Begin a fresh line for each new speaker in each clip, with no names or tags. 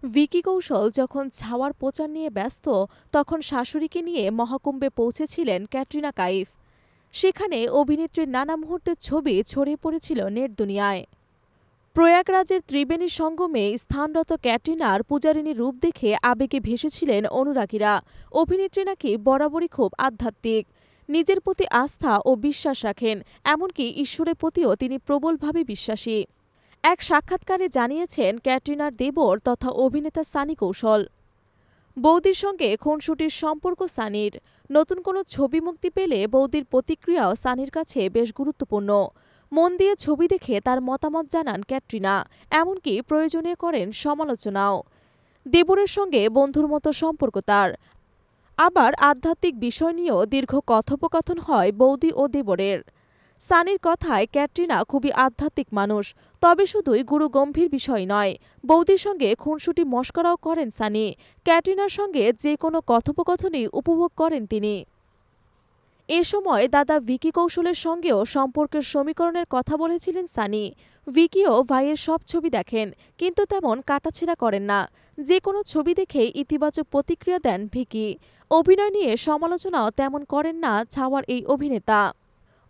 ভিকি কৌশল যখন ছাওয়ার প্রচার নিয়ে ব্যস্ত, তখন শাশুড়িকে নিয়ে মহাকুম্ভে পৌঁছেছিলেন ক্যাটরিনা কাইফ। সেখানে অভিনেত্রীর নানা মুহূর্তের ছবি ছড়িয়ে পড়েছিল নেট দুনিয়ায়। প্রয়াগরাজের ত্রিবেণী সঙ্গমে স্থানরত ক্যাটরিনার পূজারিণী রূপ দেখে আবেগে ভেসেছিলেন অনুরাগীরা। অভিনেত্রী নাকি বরাবরই খুব আধ্যাত্মিক, নিজের প্রতি আস্থা ও বিশ্বাস রাখেন, এমনকি ঈশ্বরের প্রতিও তিনি প্রবলভাবে বিশ্বাসী। এক সাক্ষাৎকারে জানিয়েছেন ক্যাটরিনার দেবর তথা অভিনেতা সানি কৌশল। বৌদির সঙ্গে খুনসুটির সম্পর্ক সানির। নতুন কোনো ছবি মুক্তি পেলে বৌদির প্রতিক্রিয়াও সানির কাছে বেশ গুরুত্বপূর্ণ। মন দিয়ে ছবি দেখে তার মতামত জানান ক্যাটরিনা, এমনকি প্রয়োজনে করেন সমালোচনাও। দেবরের সঙ্গে বন্ধুর মতো সম্পর্ক তার। আবার আধ্যাত্মিক বিষয় নিয়েও দীর্ঘ কথোপকথন হয় বৌদি ও দেবরের। সানির কথায় ক্যাটরিনা খুবই আধ্যাত্মিক মানুষ, তবে শুধুই গুরুগম্ভীর বিষয় নয়। বৌদির সঙ্গে খুনসুটি মশকরাও করেন সানি। ক্যাটরিনার সঙ্গে যে কোনো কথোপকথনই উপভোগ করেন তিনি। এ সময় দাদা ভিকি কৌশলের সঙ্গেও সম্পর্কের সমীকরণের কথা বলেছিলেন সানি। ভিকিও ভাইয়ের সব ছবি দেখেন, কিন্তু তেমন কাটাছেঁড়া করেন না। যে কোনো ছবি দেখেই ইতিবাচক প্রতিক্রিয়া দেন ভিকি। অভিনয় নিয়ে সমালোচনাও তেমন করেন না ছাওয়ার এই অভিনেতা।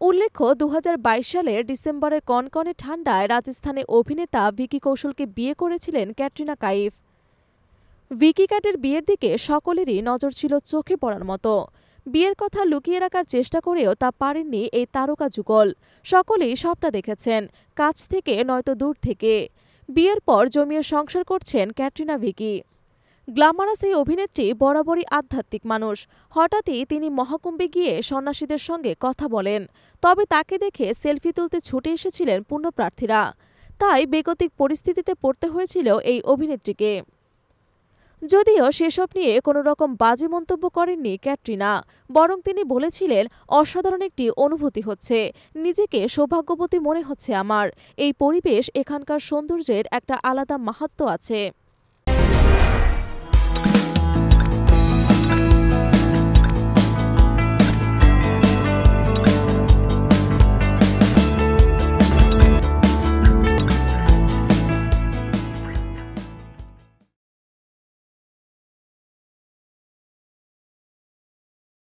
উল্লেখ্য, ২০২২ সালের ডিসেম্বরের কনকনে ঠান্ডায় রাজস্থানে অভিনেতা ভিকি কৌশলকে বিয়ে করেছিলেন ক্যাটরিনা কাইফ। ভিকি ক্যাটের বিয়ের দিকে সকলেরই নজর ছিল চোখে পড়ার মতো। বিয়ের কথা লুকিয়ে রাখার চেষ্টা করেও তা পারেননি এই তারকা যুগল। সকলেই সবটা দেখেছেন, কাছ থেকে নয়তো দূর থেকে। বিয়ের পর জমিয়ে সংসার করছেন ক্যাটরিনা ভিকি। গ্ল্যামারাস এই অভিনেত্রী বরাবরই আধ্যাত্মিক মানুষ। হঠাৎই তিনি মহাকুম্ভে গিয়ে সন্ন্যাসীদের সঙ্গে কথা বলেন। তবে তাকে দেখে সেলফি তুলতে ছুটে এসেছিলেন পুণ্যপ্রার্থীরা। তাই বেগতিক পরিস্থিতিতে পড়তে হয়েছিল এই অভিনেত্রীকে। যদিও সেসব নিয়ে কোনো রকম বাজে মন্তব্য করেননি ক্যাটরিনা, বরং তিনি বলেছিলেন, অসাধারণ একটি অনুভূতি হচ্ছে, নিজেকে সৌভাগ্যবতী মনে হচ্ছে আমার। এই পরিবেশ, এখানকার সৌন্দর্যের একটা আলাদা মাহাত্ম্য আছে।